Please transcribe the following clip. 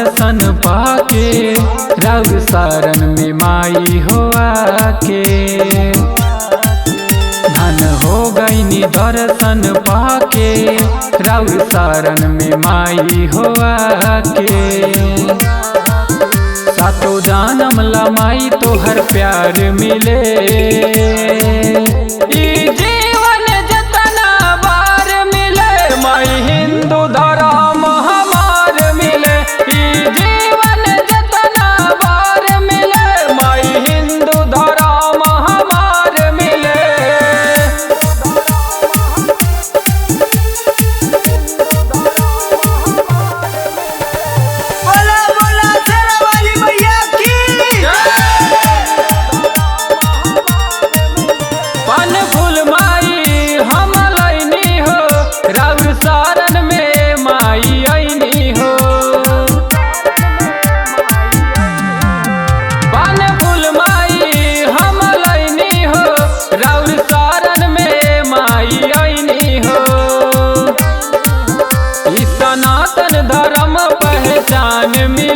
दर्शन पाके राउर शरण में माई हो आके। धन हो गईनी दर्शन पाके राउर शरण में माई हो आके। सातो जानम ला माई तोहर प्यार मिले, जीवन जतना बार मिले माई हिंदू धर्म हमार मिले। जीवन जतना बार मिले माई हिंदू धर्म हमार मिले। बोला बोला शेरा वाली मैया की। पान फूल माई हम लैनी हो राउर शरण में माई ऐनी हो। पान फूल माई हम लैनी हो राउर शरण में माई ऐनी हो। इस सनातन धर्म पहचान में